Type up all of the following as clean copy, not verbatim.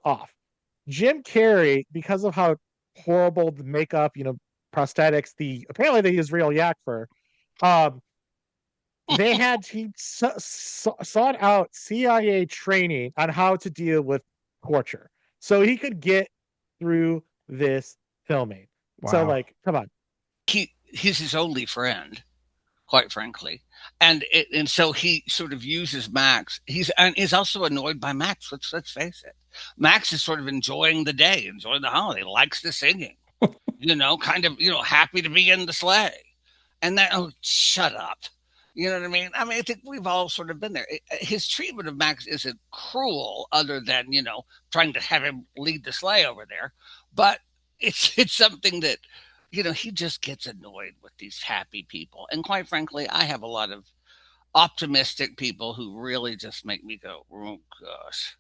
off. Jim Carrey, because of how horrible the makeup, prosthetics, apparently they use real yak fur. Um, they had he sought out CIA training on how to deal with torture, so he could get through this filming. So, Wow. like, come on. He's his only friend, quite frankly, and so he sort of uses Max. He's also annoyed by Max. Let's face it. Max is sort of enjoying the day, enjoying the holiday, likes the singing, kind of happy to be in the sleigh, and that shut up. You know what I mean? I mean, I think we've all sort of been there. His treatment of Max isn't cruel, other than trying to have him lead the sleigh over there, but it's something that he just gets annoyed with these happy people. And quite frankly, I have a lot of optimistic people who really just make me go, oh gosh.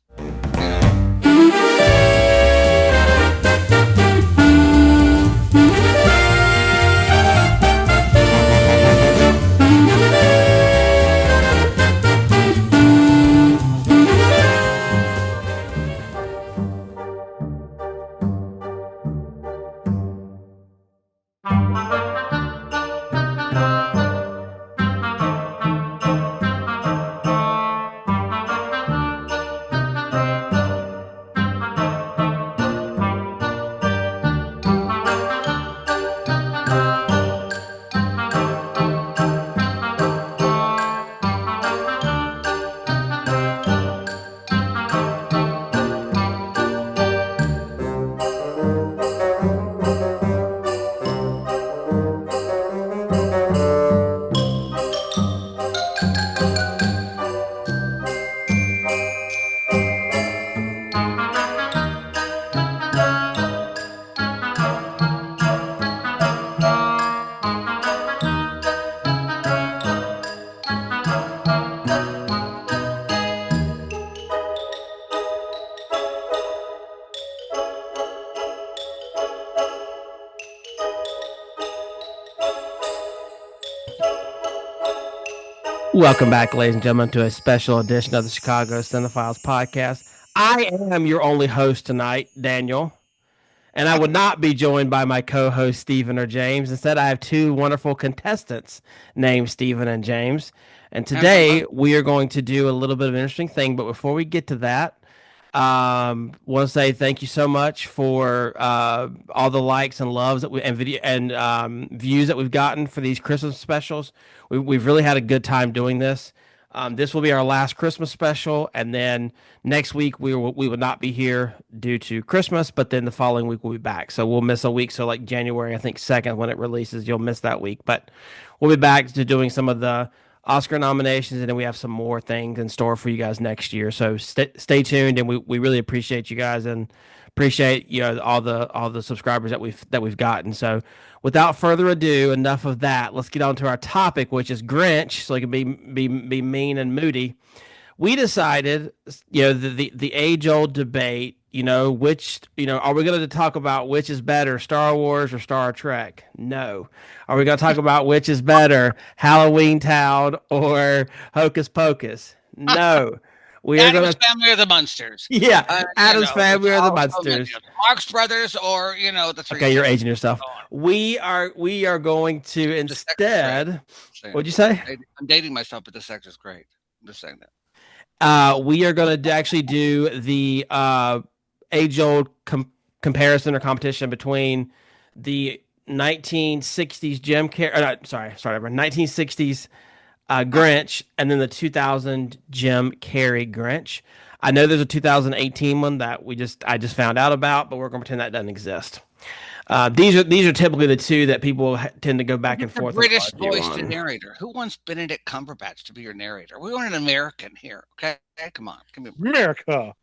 Welcome back, ladies and gentlemen, to a special edition of the Chicago Cinephiles podcast. I am your only host tonight, Daniel, and I would not be joined by my co-host, Stephen or James. Instead, I have two wonderful contestants named Stephen and James. And today, we are going to do a little bit of an interesting thing. But before we get to that, want to say thank you so much for all the likes and loves and video and views that we've gotten for these Christmas specials. We've really had a good time doing this. This will be our last Christmas special, and then next week we will not be here due to Christmas, but then the following week we'll be back. So we'll miss a week. So like January, I think 2nd when it releases, you'll miss that week. But we'll be back to doing some of the Oscar nominations, and then we have some more things in store for you guys next year. So stay tuned, and we really appreciate you guys and appreciate all the subscribers that we've gotten. So without further ado, enough of that. Let's get on to our topic, which is Grinch, so it can be mean and moody. We decided, the age old debate. Which, are we going to talk about which is better, Star Wars or Star Trek? No. Are we going to talk about which is better, Halloween Town or Hocus Pocus? No. We are Addams Family or the Munsters. Yeah, Addams Family or the Munsters. Marx Brothers or, the three. Okay, you're aging yourself. We are going to instead. What'd you say? I'm dating myself, but the sex is great. I'm just saying that. We are going to actually do the age-old comparison or competition between the 1960s 1960s Grinch and then the 2000 Jim Carrey Grinch. I know there's a 2018 one that I just found out about, but we're going to pretend that doesn't exist. These are typically the two that people tend to go back and forth. British voice to narrator. Who wants Benedict Cumberbatch to be your narrator? We want an American here. Okay, come on, come here. America.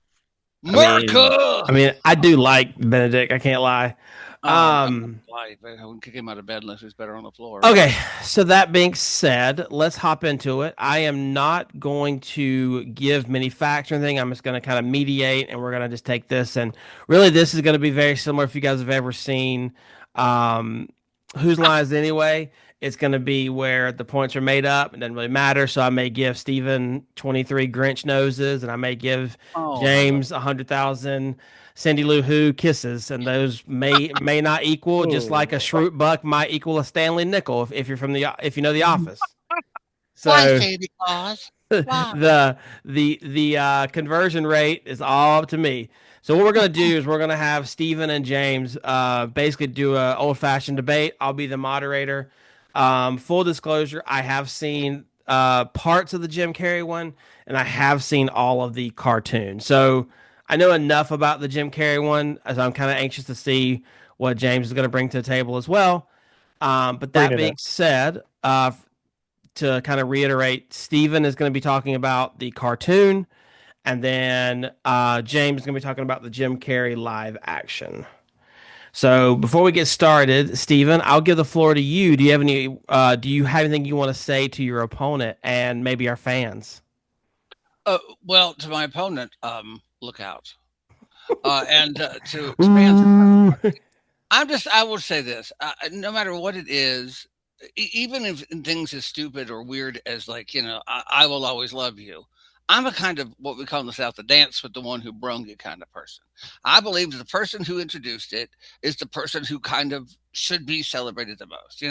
I mean, I do like Benedict. I can't lie. I wouldn't kick him out of bed unless he's better on the floor. Okay, so that being said, let's hop into it. I am not going to give many facts or anything. I'm just going to kind of mediate, and we're going to just take this. And really, this is going to be very similar if you guys have ever seen Whose Line Is It Anyway? it's going to be where the points are made up. It doesn't really matter. So I may give Steven 23 Grinch noses, and I may give Oh, I love. James 100,000 Cindy Lou Who kisses, and those may not equal, just like a Ooh. Shroot Buck might equal a Stanley Nickel if you're from if you know The Office. Why, So Santa Claus? Why? the conversion rate is all up to me. So what we're gonna do is we're gonna have Steven and James basically do a old fashioned debate. I'll be the moderator. Full disclosure, I have seen parts of the Jim Carrey one, and I have seen all of the cartoons. So I know enough about the Jim Carrey one, as I'm kind of anxious to see what James is going to bring to the table as well. But that Bringing being it. said, to kind of reiterate, Steven is going to be talking about the cartoon, and then James is going to be talking about the Jim Carrey live action. So before we get started, Steven, I'll give the floor to you. Do you have anything you want to say to your opponent and maybe our fans? Well, to my opponent, look out. And to expand, Ooh. I will say this: no matter what it is, even if things as stupid or weird as like I will always love you. I'm a kind of what we call in the South a dance with the one who brung you kind of person. I believe that the person who introduced it is the person who kind of should be celebrated the most.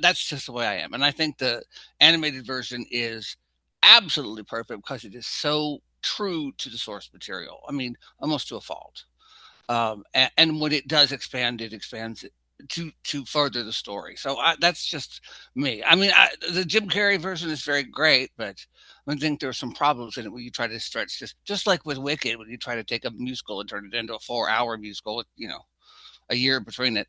That's just the way I am, and I think the animated version is absolutely perfect because it is so true to the source material. I mean, almost to a fault. And when it does expand, it expands it to further the story. So that's just me. I mean, the Jim Carrey version is very great, but I think there are some problems in it where you try to stretch this, just like with Wicked, when you try to take a musical and turn it into a 4 hour musical with a year between it.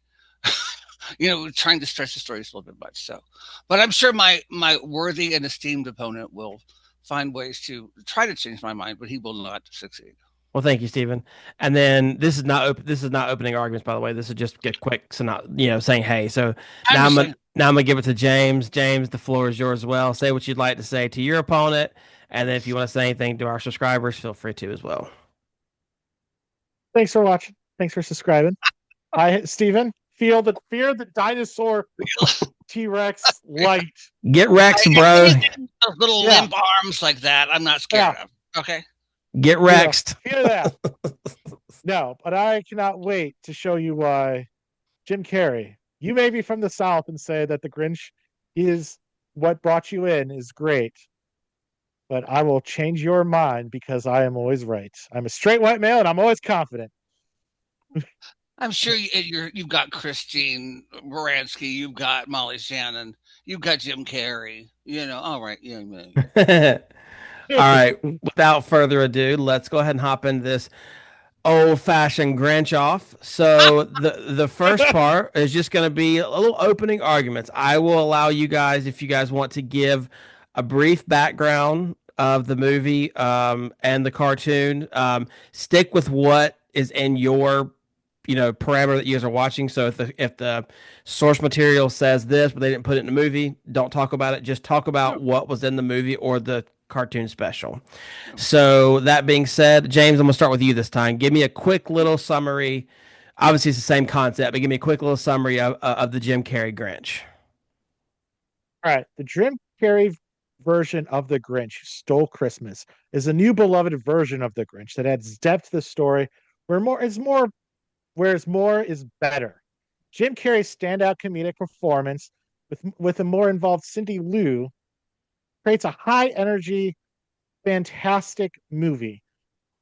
Trying to stretch the story a little bit much. So, but I'm sure my worthy and esteemed opponent will find ways to try to change my mind, but he will not succeed. Well, thank you, Stephen. And then this is not opening arguments, by the way. This is just get quick, so not saying hey. So I understand. now I'm gonna give it to James. James, the floor is yours as well. Say what you'd like to say to your opponent, and then if you want to say anything to our subscribers, feel free to as well. Thanks for watching. Thanks for subscribing. Steven, fear the dinosaur T Rex light. Get Rex, bro. Anything with those little Yeah. limp arms like that, I'm not scared Yeah. of. Okay. Get Rexed. Fear that. No, but I cannot wait to show you why Jim Carrey. You may be from the South and say that the Grinch is what brought you in is great, but I will change your mind because I am always right. I'm a straight white male and I'm always confident. I'm sure you've got Christine Baranski, you've got Molly Shannon, you've got Jim Carrey. All right, yeah. All right. Without further ado, let's go ahead and hop into this old fashioned Grinch off. So the first part is just going to be a little opening arguments. I will allow you guys, if you guys want to give a brief background of the movie and the cartoon, stick with what is in your parameter that you guys are watching. So if the source material says this, but they didn't put it in the movie, don't talk about it. Just talk about what was in the movie or the cartoon special. So that being said, James, I'm gonna start with you this time. Give me a quick little summary. Obviously, it's the same concept, but give me a quick little summary of the Jim Carrey Grinch. All right, the Jim Carrey version of the Grinch, Stole Christmas, is a new beloved version of the Grinch that adds depth to the story, whereas more is better. Jim Carrey's standout comedic performance with a more involved Cindy Lou creates a high energy, fantastic movie.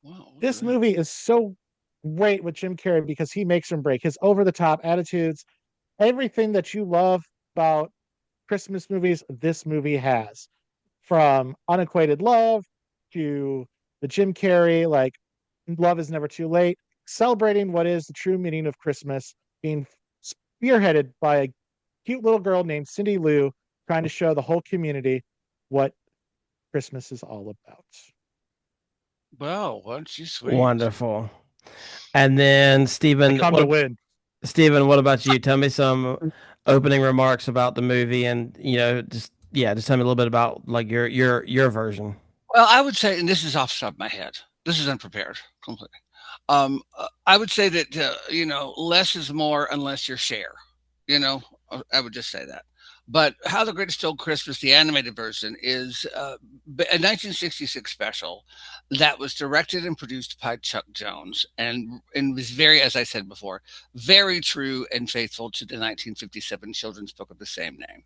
Wow, This movie is so great with Jim Carrey because he makes him break his over the top attitudes, everything that you love about Christmas movies, this movie has. From Unacquainted Love to the Jim Carrey, like Love is Never Too Late, celebrating what is the true meaning of Christmas, being spearheaded by a cute little girl named Cindy Lou, trying to show the whole community what Christmas is all about. wow, aren't you sweet? Wonderful. And then I come to win. Stephen, what about you? Tell me some opening remarks about the movie, and just tell me a little bit about like your version. Well, I would say, and this is off the top of my head. This is unprepared completely. I would say that less is more unless you're share. I would just say that. But How the Grinch Stole Christmas, the animated version, is a 1966 special that was directed and produced by Chuck Jones, and was very, as I said before, very true and faithful to the 1957 children's book of the same name.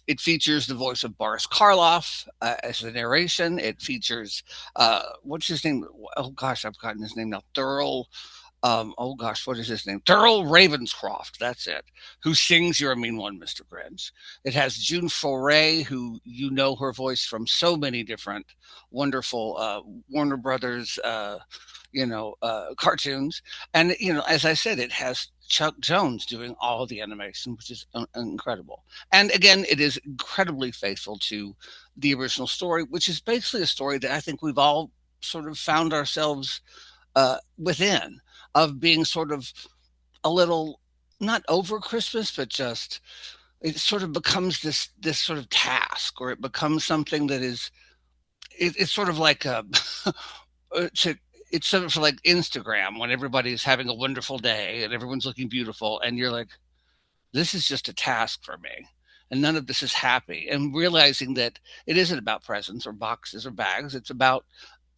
It features the voice of Boris Karloff as the narration. It features what's his name? Oh gosh, I've forgotten his name now. Oh gosh, what is his name? Thurl Ravenscroft, that's it, who sings You're a Mean One, Mr. Grinch. It has June Foray, who you know her voice from so many different wonderful Warner Brothers, cartoons. And, as I said, it has Chuck Jones doing all the animation, which is incredible. And again, it is incredibly faithful to the original story, which is basically a story that I think we've all sort of found ourselves within, of being sort of a little not over Christmas, but just it sort of becomes this sort of task, or it becomes something that is it's sort of like it's sort of like Instagram when everybody's having a wonderful day and everyone's looking beautiful, and you're like, this is just a task for me. And none of this is happy. And realizing that it isn't about presents or boxes or bags. It's about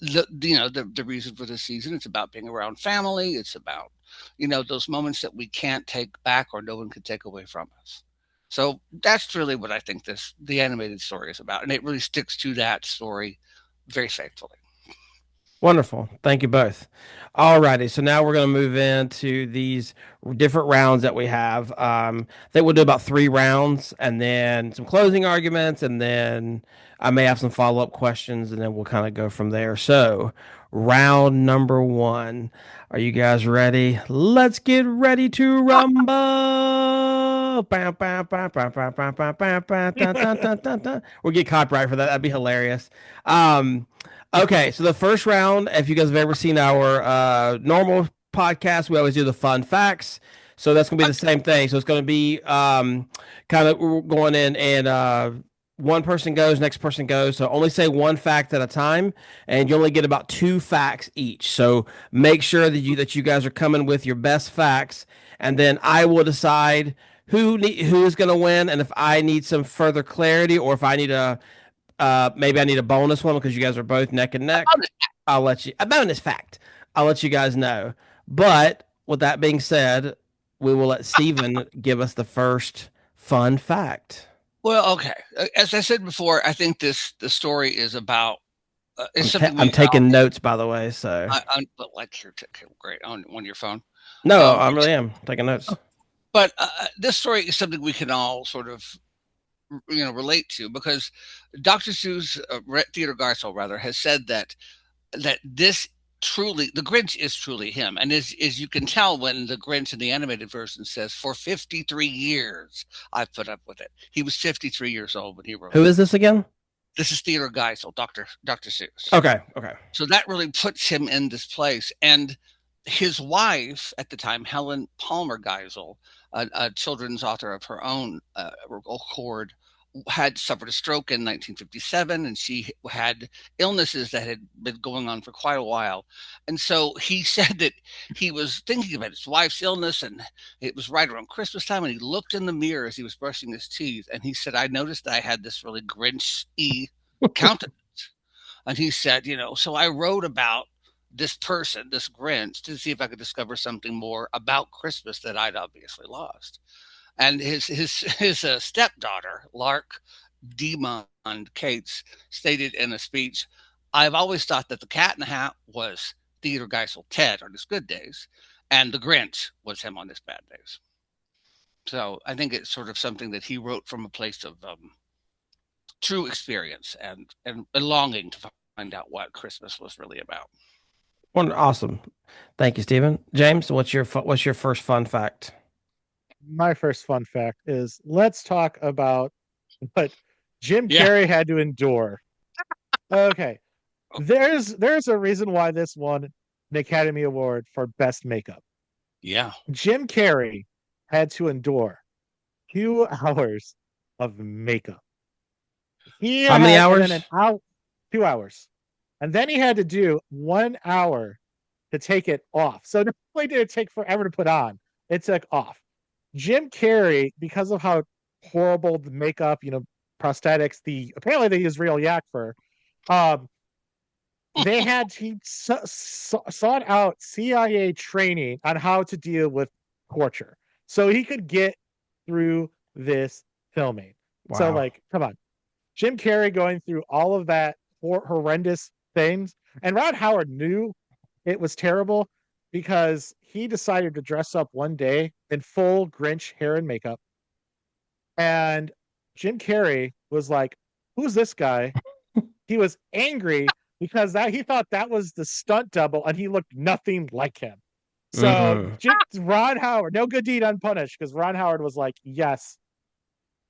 the reason for the season. It's about being around family. It's about those moments that we can't take back or no one can take away from us. So that's really what I think the animated story is about, and it really sticks to that story very faithfully. Wonderful. Thank you both. All righty. So now we're going to move into these different rounds that we have. I think we'll do about 3 rounds and then some closing arguments. And then I may have some follow-up questions and then we'll kind of go from there. So round number 1. Are you guys ready? Let's get ready to rumble. We'll get copyright for that. That'd be hilarious. Okay, so the first round, if you guys have ever seen our normal podcast, we always do the fun facts. So that's going to be the same thing. So it's going to be kind of going in and one person goes, next person goes. So only say one fact at a time, and you only get about 2 facts each. So make sure that you guys are coming with your best facts, and then I will decide who is going to win, and if I need some further clarity, or if I need maybe I need a bonus one because you guys are both neck and neck. I'll let you a bonus fact. I'll let you guys know. But with that being said, we will let Steven give us the first fun fact. Well, okay. As I said before, I think the story is about. I'm taking notes, by the way. So, like here, great on your phone. No, I really am taking notes. But this story is something we can all sort of relate to, because Dr. Seuss, Theodore Geisel rather, has said that this truly, the Grinch is truly him. And as you can tell when the Grinch in the animated version says, for 53 years, I've put up with it. He was 53 years old when he wrote Who is this again? This is Theodore Geisel, Dr. Seuss. Okay. So that really puts him in this place. And his wife at the time, Helen Palmer Geisel, a children's author of her own accord, had suffered a stroke in 1957, and she had illnesses that had been going on for quite a while. And so he said that he was thinking about his wife's illness, and it was right around Christmas time, and he looked in the mirror as he was brushing his teeth, and he said, I noticed that I had this really Grinch-y countenance. And he said, so I wrote about this person, this Grinch, to see if I could discover something more about Christmas that I'd obviously lost. And his stepdaughter, Lark Demond Cates, stated in a speech, I've always thought that the Cat in the Hat was Theodore Geisel Ted on his good days, and the Grinch was him on his bad days. So I think it's sort of something that he wrote from a place of true experience and longing to find out what Christmas was really about. Awesome. Thank you, Stephen. James, what's your first fun fact? My first fun fact is, let's talk about what Jim Carrey had to endure. Okay. There's a reason why this won an Academy Award for Best Makeup. Yeah. Jim Carrey had to endure 2 hours of makeup. How many hours? 2 hours. And then he had to do 1 hour to take it off. So not only did it take forever to put on, it took off. Jim Carrey, because of how horrible makeup, prosthetics. Apparently they use real yak fur. Um, he sought out CIA training on how to deal with torture, so he could get through this filming. So, Wow. like, come on, Jim Carrey going through all of that horrendous things, and Ron Howard knew it was terrible because he decided to dress up one day in full Grinch hair and makeup, and Jim Carrey was like, "Who's this guy?" He was angry because that he thought that was the stunt double and he looked nothing like him. So Mm-hmm. Ron Howard, no good deed unpunished, because Ron Howard was like, "Yes,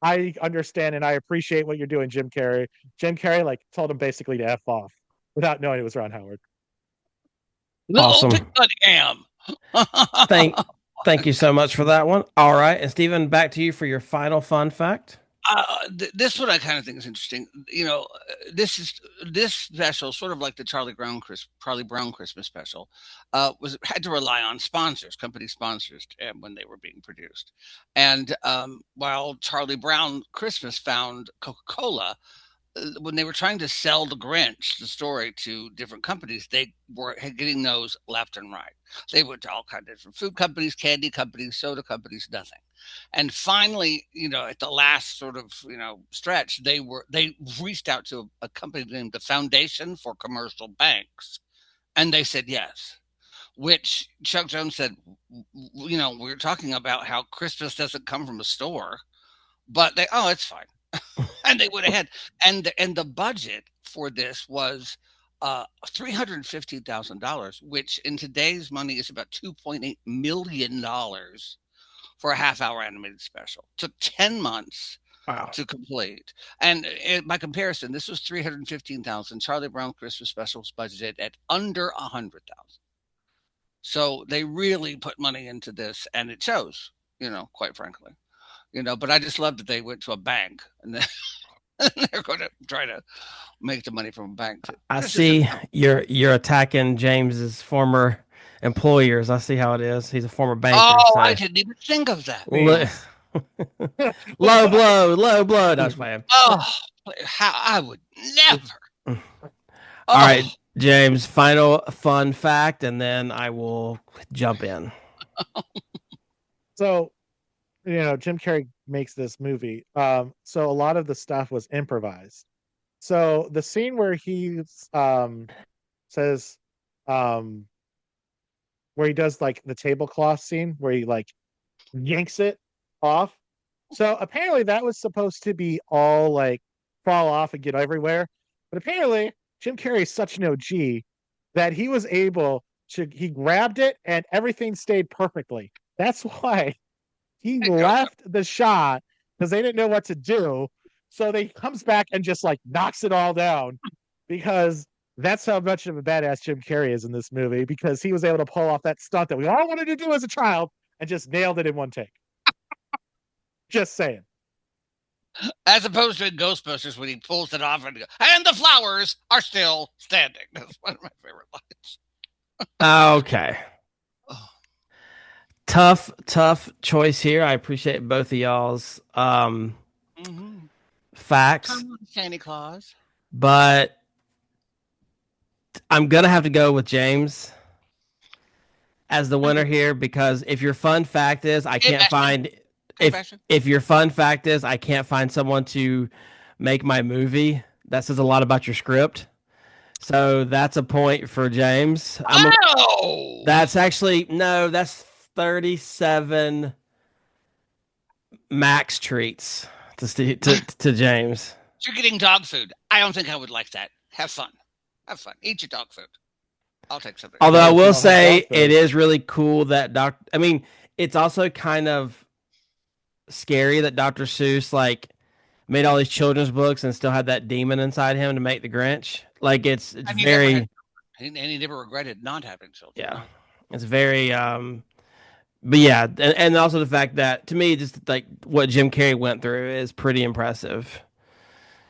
I understand and I appreciate what you're doing, Jim Carrey." Jim Carrey like told him basically to F off without knowing it was Ron Howard. Little Awesome. peanut ham. Thank thank you so much for that one. All right, and Stephen, back to you for your final fun fact. This one I kind of think is interesting. This special, sort of like the Charlie Brown Christmas special, was had to rely on sponsors, company sponsors, when they were being produced. And while Charlie Brown Christmas found Coca Cola, when they were trying to sell the Grinch, the story, to different companies, they were getting those left and right. They went to all kinds of different food companies, candy companies, soda companies, nothing. And finally, at the last sort of stretch, they reached out to a company named the Foundation for Commercial Banks, and they said yes. Which Chuck Jones said, we're talking about how Christmas doesn't come from a store, but it's fine. And they went ahead, and the budget for this was $350,000, which in today's money is about $2.8 million for a half-hour animated special. Took 10 months Wow. to complete, and by comparison, this was 315,000. Charlie Brown Christmas specials budgeted at under 100,000. So they really put money into this, and it shows. Quite frankly. But I just love that they went to a bank and they're going to try to make the money from a bank. I see you're attacking James's former employers. I see how it is. He's a former banker. Oh, So I didn't even think of that. low blow, low blow. No, just playing. Oh, how I would never. All right, Oh, James, final fun fact, and then I will jump in. So, Jim Carrey makes this movie. So a lot of the stuff was improvised. So the scene where he says um where he does like the tablecloth scene where he like yanks it off. So apparently that was supposed to be all like fall off and get everywhere. But apparently Jim Carrey is such an OG that he grabbed it and everything stayed perfectly. That's why he left the shot because they didn't know what to do. So they comes back and just like knocks it all down because that's how much of a badass Jim Carrey is in this movie, because he was able to pull off that stunt that we all wanted to do as a child and just nailed it in one take. Just saying. as opposed to in Ghostbusters when he pulls it off and the flowers are still standing. That's one of my favorite lines. Okay. Tough choice here. I appreciate both of y'all's facts. Come on, Santa Claus. But I'm gonna have to go with James as the winner here, because if your fun fact is I can't find if your fun fact is I can't find someone to make my movie, that says a lot about your script. So that's a point for James. That's actually no, that's 37 max treats to James. You're getting dog food. I don't think I would like that. Have fun. Eat your dog food. I'll take something. Although I will say it is really cool that it's also kind of scary that Dr. Seuss like made all these children's books and still had that demon inside him to make the Grinch. Like it's very and he never regretted not having children. Yeah. It's very but yeah, and also the fact that to me just like what Jim Carrey went through is pretty impressive.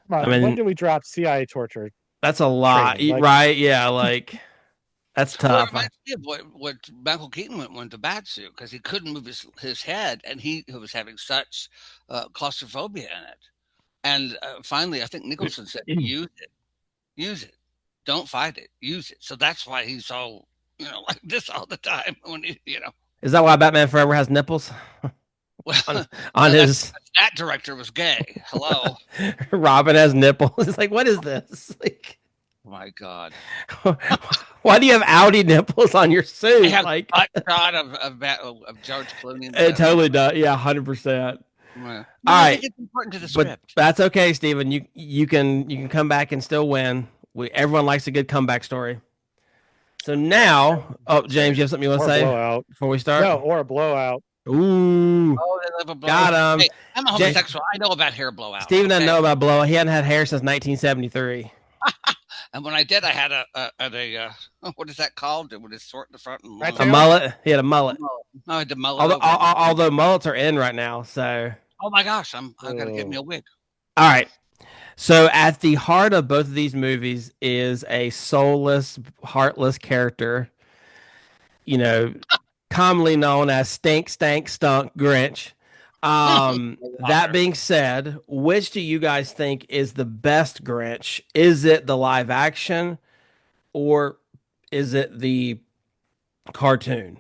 Come on, when did we drop CIA torture? That's a lot, right? Yeah, like That's Well, it tough. reminds me of what Michael Keaton went to bat suit because he couldn't move his head, and he was having such claustrophobia in it. And finally, I think Nicholson said, use it, don't fight it, use it. So that's why he's so like this all the time when he. Is that why Batman Forever has nipples Well, on that's his? that director was gay. Hello, Robin has nipples. It's like, what is this? Like, my God. why do you have Audi nipples on your I suit? have Like, a shot of George Clooney in the it Batman. totally does. Yeah, 100%. Yeah. All But I think right, it's important to the but script. that's okay, Steven. You can come back and still win. Everyone likes a good comeback story. So now, oh, James, you have something you want to Or a say blowout. before we start? No, or a blowout. Ooh, Oh, they love a blowout. got him. Hey, I'm a homosexual. I know about hair blowouts. Steven doesn't Okay, know about blowout. He hadn't had hair since 1973. and when I did, I had what is that called? It was short in the front and Rat long. A tail? mullet. He had a mullet. Mullet. I had to mull it Although, over. although mullets are in right now. So, Oh my gosh, I got to get me Oh. a wig. all right. So, at the heart of both of these movies is a soulless, heartless character, you know, commonly known as Stink, Stank, Stunk Grinch. That Water. being said, which do you guys think is the best Grinch? Is it the live action or is it the cartoon?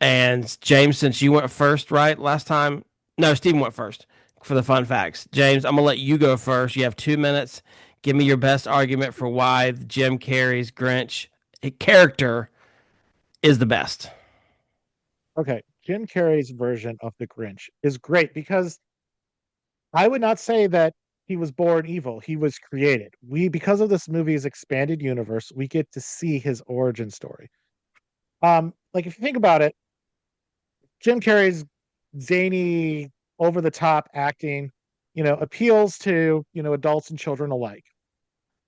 And James, since you went first, right, last time? No, Steven went first for the fun facts. James, I'm going to let you go first. You have 2 minutes. Give me your best argument for why Jim Carrey's Grinch character is the best. Okay, Jim Carrey's version of the Grinch is great because I would not say that he was born evil. He was created. Because of this movie's expanded universe, we get to see his origin story. Like if you think about it, Jim Carrey's zany, over the top acting, appeals to, adults and children alike.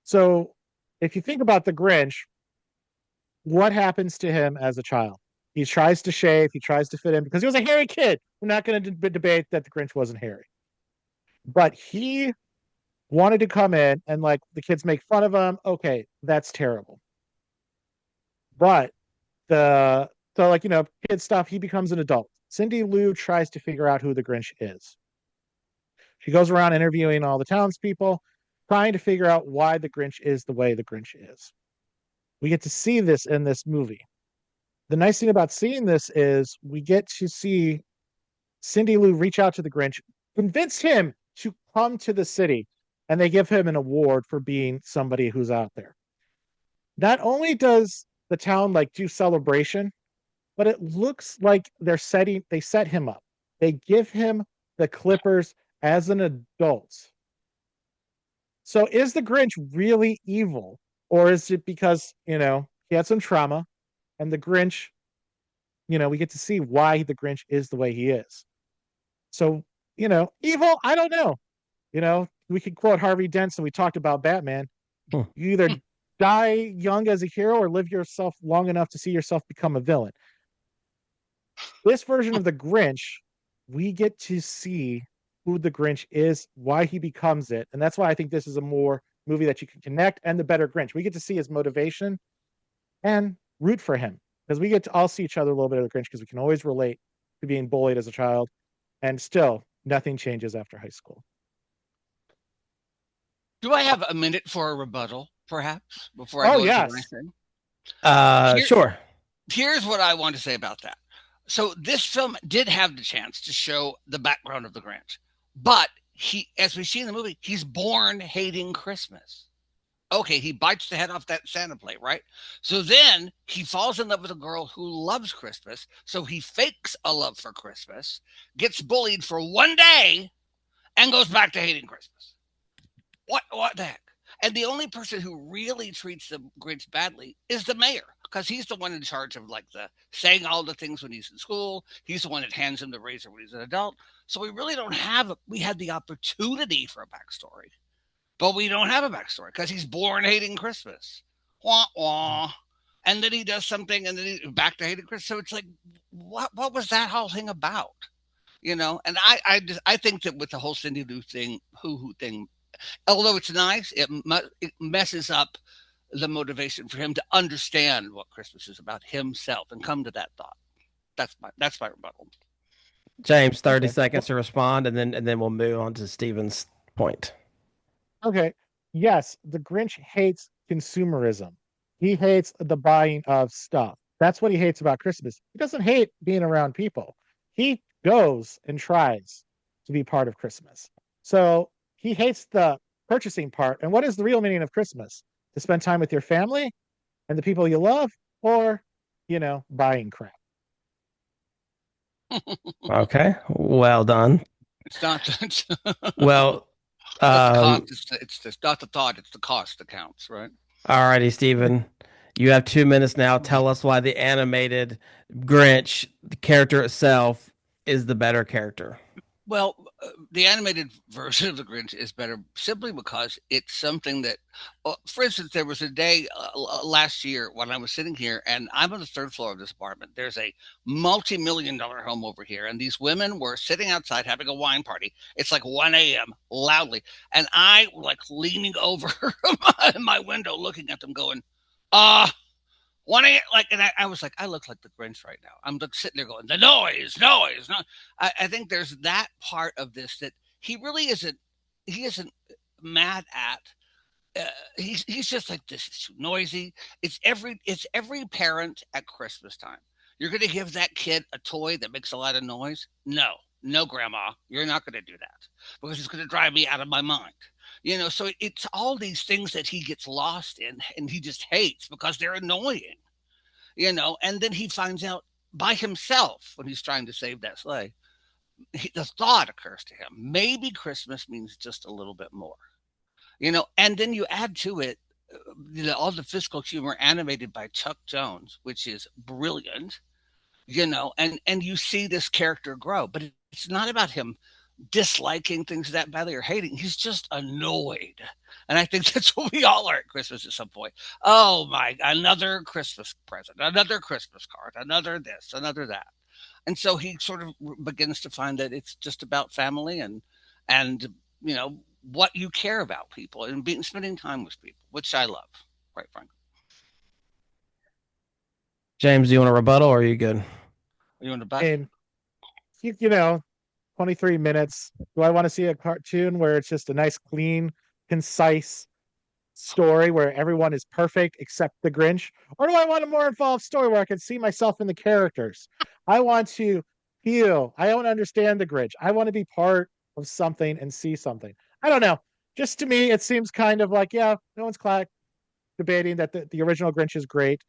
So if you think about the Grinch, what happens to him as a child? He tries to shave, he tries to fit in because he was a hairy kid. We're not going to debate that the Grinch wasn't hairy. But he wanted to come in and like the kids make fun of him. Okay, that's terrible. But the so like kid stuff, he becomes an adult. Cindy Lou tries to figure out who the Grinch is. She goes around interviewing all the townspeople, trying to figure out why the Grinch is the way the Grinch is. We get to see this in this movie. The nice thing about seeing this is we get to see Cindy Lou reach out to the Grinch, convince him to come to the city, and they give him an award for being somebody who's out there. Not only does the town like do celebration, but it looks like they set him up. They give him the Clippers as an adult. So is the Grinch really evil? Or is it because, he had some trauma and the Grinch, we get to see why the Grinch is the way he is. So, evil, I don't know. We could quote Harvey Dent, and we talked about Batman. Hmm. You either die young as a hero or live yourself long enough to see yourself become a villain. This version of the Grinch, we get to see who the Grinch is, why he becomes it. And that's why I think this is a more movie that you can connect and the better Grinch. We get to see his motivation and root for him because we get to all see each other a little bit of the Grinch because we can always relate to being bullied as a child. And still, nothing changes after high school. Do I have a minute for a rebuttal, perhaps, before I Oh, go into my yes. thing? Here, Sure. here's what I want to say about that. So this film did have the chance to show the background of the Grinch, but as we see in the movie, he's born hating Christmas. Okay, he bites the head off that Santa plate, right? So then he falls in love with a girl who loves Christmas. So he fakes a love for Christmas, gets bullied for one day, and goes back to hating Christmas. What the heck? And the only person who really treats the Grinch badly is the mayor, because he's the one in charge of like the saying all the things when he's in school. He's the one that hands him the razor when he's an adult. So we really don't have. We had the opportunity for a backstory, but we don't have a backstory because he's born hating Christmas. Wah wah. And then he does something, and then he's back to hating Christmas. So it's like, what was that whole thing about? And I think that with the whole Cindy Lou thing, hoo thing, although it's nice, it messes up the motivation for him to understand what Christmas is about himself and come to that thought. That's my rebuttal. James, 30 Okay. seconds to respond, and then we'll move on to Steven's point. Okay. Yes, the Grinch hates consumerism. He hates the buying of stuff. That's what he hates about Christmas. He doesn't hate being around people. He goes and tries to be part of Christmas. So he hates the purchasing part. And what is the real meaning of Christmas? To spend time with your family and the people you love, or, buying crap. Okay, well done. It's not. It's Well, not the cost. um, It's not the thought. It's the cost that counts, right? alrighty, Steven. You have 2 minutes now. Tell us why the animated Grinch, the character itself, is the better character. Well, the animated version of the Grinch is better simply because it's something that, for instance, there was a day last year when I was sitting here, and I'm on the third floor of this apartment. There's a multi-million-dollar home over here, and these women were sitting outside having a wine party. It's like 1 a.m. loudly, and I like leaning over my window, looking at them, going, "Ah." One like, and I was like, I look like the Grinch right now. I'm like sitting there going, the noise, no. I think there's that part of this that he really isn't. He isn't mad at. He's just like, this is too noisy. It's every parent at Christmas time. You're going to give that kid a toy that makes a lot of noise? No, no, Grandma, you're not going to do that because it's going to drive me out of my mind. So it's all these things that he gets lost in and he just hates because they're annoying. And then he finds out by himself when he's trying to save that sleigh. The thought occurs to him, maybe Christmas means just a little bit more. And then you add to it all the physical humor animated by Chuck Jones, which is brilliant. And you see this character grow, but it's not about him disliking things that badly or hating. He's just annoyed. And I think that's what we all are at Christmas at some point. Oh my, another Christmas present, another Christmas card, another this, another that. And so he sort of begins to find that it's just about family and what you care about people and spending time with people, which I love, quite frankly. James, do you want a rebuttal or are you good? Are you in the back? And, you know, 23 minutes. Do I want to see a cartoon where it's just a nice, clean, concise story where everyone is perfect except the Grinch? Or do I want a more involved story where I can see myself in the characters? I want to feel, I want to understand the Grinch. I want to be part of something and see something. I don't know. Just to me, it seems kind of like, yeah, no one's debating that the original Grinch is great.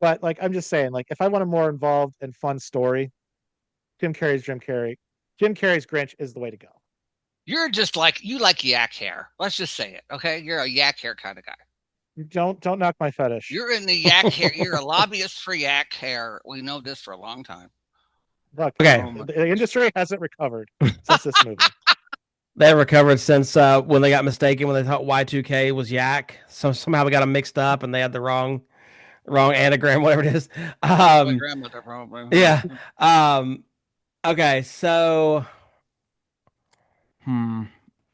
But like, I'm just saying, like, if I want a more involved and fun story, Jim Carrey's Jim Carrey. Jim Carrey's Grinch is the way to go. You're just like, you like yak hair. Let's just say it. Okay. You're a yak hair kind of guy. Don't knock my fetish. You're in the yak hair. You're a lobbyist for yak hair. We know this for a long time. Look, Okay. the industry hasn't recovered since this movie. They recovered since when they got mistaken when they thought Y2K was yak. So somehow we got them mixed up and they had the wrong anagram, whatever it is. My grandmother probably. Yeah. Okay, so do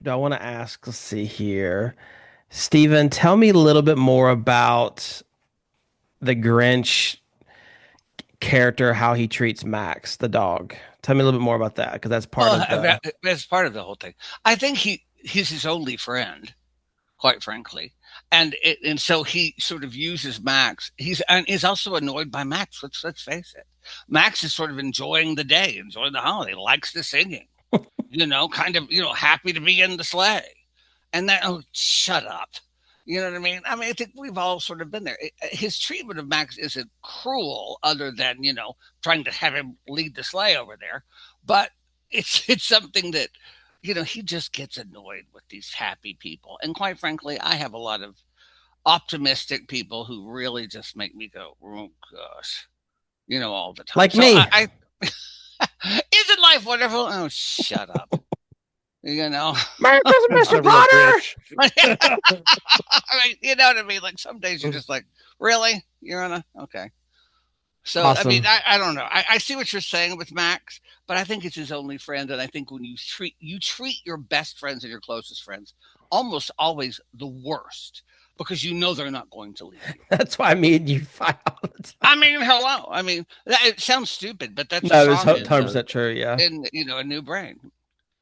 I want to ask? Let's see here. Steven, tell me a little bit more about the Grinch character, how he treats Max, the dog. Tell me a little bit more about that, because that's part of the. That's part of the whole thing. I think he's his only friend, quite frankly, and so he sort of uses Max. He's also annoyed by Max. Let's face it. Max is sort of enjoying the day, enjoying the holiday, likes the singing, kind of happy to be in the sleigh, and then shut up. You know what I mean? I think we've all sort of been there. His treatment of Max isn't cruel, other than trying to have him lead the sleigh over there, but it's something that he just gets annoyed with these happy people. And quite frankly, I have a lot of optimistic people who really just make me go, oh gosh, all the time. Like me. Isn't life wonderful? Oh, shut up. Merry Christmas, Mr. Potter. You know what I mean? Like some days you're just like, really? You're on okay. So Awesome. I mean, I don't know. I see what you're saying with Max, but I think it's his only friend, and I think when you treat your best friends and your closest friends almost always the worst, because you know they're not going to leave you. That's why me and you fight all the time. I mean, hello. I mean, it sounds stupid, but that's a No, it's song 100% true. Yeah. in A New Brain.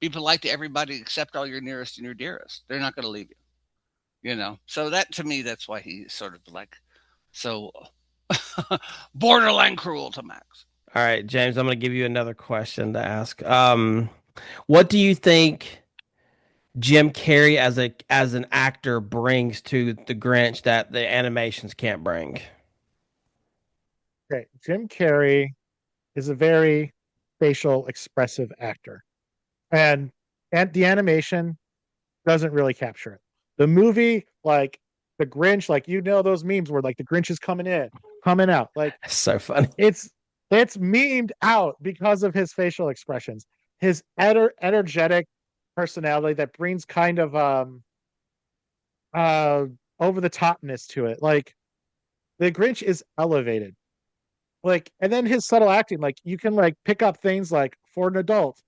Be polite to everybody except all your nearest and your dearest. They're not going to leave you. So that to me, that's why he's sort of like so borderline cruel to Max. All right, James, I'm going to give you another question to ask. What do you think Jim Carrey as an actor brings to the Grinch that the animations can't bring? Okay, Jim Carrey is a very facial expressive actor, and the animation doesn't really capture it. The movie, like the Grinch, like those memes where like the Grinch is coming in, coming out, like It's so funny. it's memed out because of his facial expressions, his energetic personality that brings kind of uh over the topness to it. Like the Grinch is elevated. Like, and then his subtle acting, like you can like pick up things like for an adult,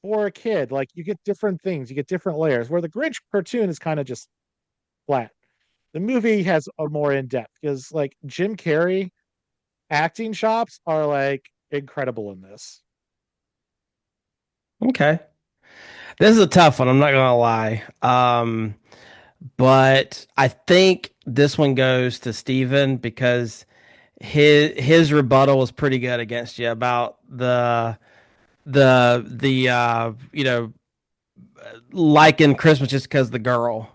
for a kid, like you get different things, you get different layers. Where the Grinch cartoon is kind of just flat. The movie has a more in depth because like Jim Carrey acting chops are like incredible in this. Okay. This is a tough one. I'm not gonna lie. But I think this one goes to Steven because his rebuttal was pretty good against you about the liking Christmas just because the girl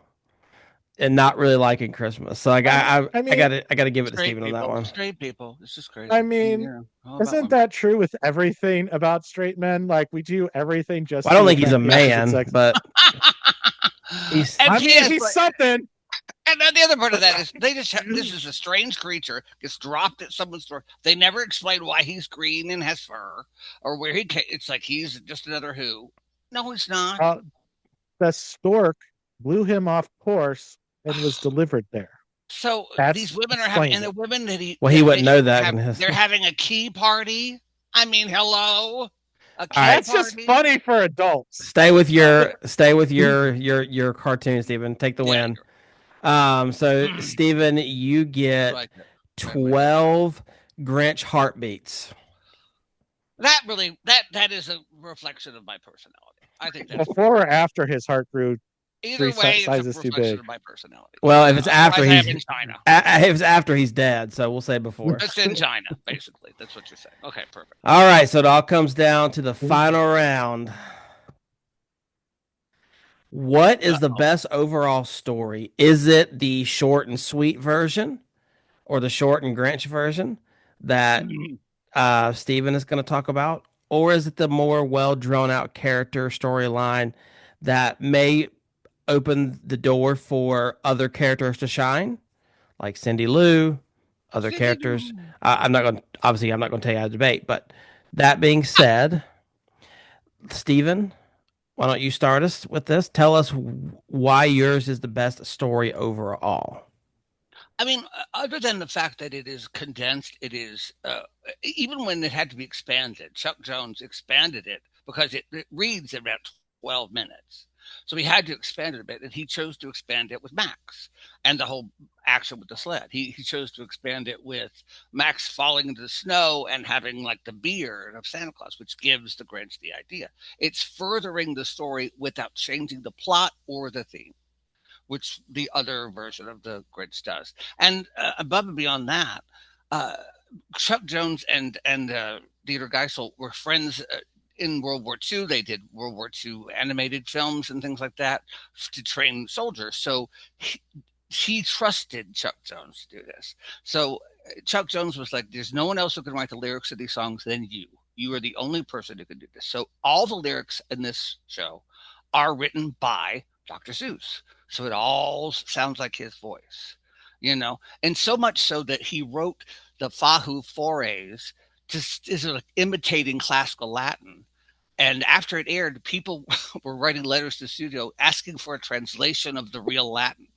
and not really liking Christmas. So I mean, I gotta give it to Straight Steven on that people, one. straight people. It's just crazy. I mean, All about isn't women. that true with everything about straight men? Like we do everything just Well, I don't to think he's a attract the opposite man, sex. but he's And I mean, P.S. he's something. And then the other part of that is they just this is a strange creature gets dropped at someone's door. They never explain why he's green and has fur or where he came. It's like he's just another who. No, he's not. Uh, the stork blew him off course and was delivered there. So these That's women are having, explains and the it. women well, he that wouldn't know basically that. have, they're having a key party. I mean, hello, a All key right, That's just party. funny for adults. stay with your cartoon, Steven. Take the Yeah, win. So Steven, you that's get what I did. Right away. 12 Grinch heartbeats. That is a reflection of my personality. I think that's pretty. Before or after his heart grew Either three way, it's a sizes too reflection big. of my personality. Well, if it's after Otherwise, I have he's in China. if it's after he's dead, so we'll say before. It's in China, basically. That's what you're saying. Okay, perfect. All right, so it all comes down to the final round. What is the best overall story? Is it the short and sweet version or the short and Grinch version that Steven is going to talk about? Or is it the more well drawn out character storyline that may open the door for other characters to shine, like Cindy Lou, other characters? I'm not going to, obviously, I'm not going to tell you how to debate, but that being said, Steven, why don't you start us with this? Tell us why yours is the best story overall. I mean, other than the fact that it is condensed, it is even when it had to be expanded. Chuck Jones expanded it because it reads in about 12 minutes. So he had to expand it a bit, and he chose to expand it with Max and the whole action with the sled. He chose to expand it with Max falling into the snow and having like the beard of Santa Claus, which gives the Grinch the idea. It's furthering the story without changing the plot or the theme, which the other version of the Grinch does. And above and beyond that, uh, Chuck Jones and Dieter Geisel were friends in World War II. They did World War II animated films and things like that to train soldiers. So he trusted Chuck Jones to do this. So Chuck Jones was like, "There's no one else who can write the lyrics of these songs than you. You are the only person who can do this." So all the lyrics in this show are written by Dr. Seuss. So it all sounds like his voice. And so much so that he wrote the Fahu Forays is like imitating classical Latin. And after it aired, people were writing letters to the studio asking for a translation of the real Latin.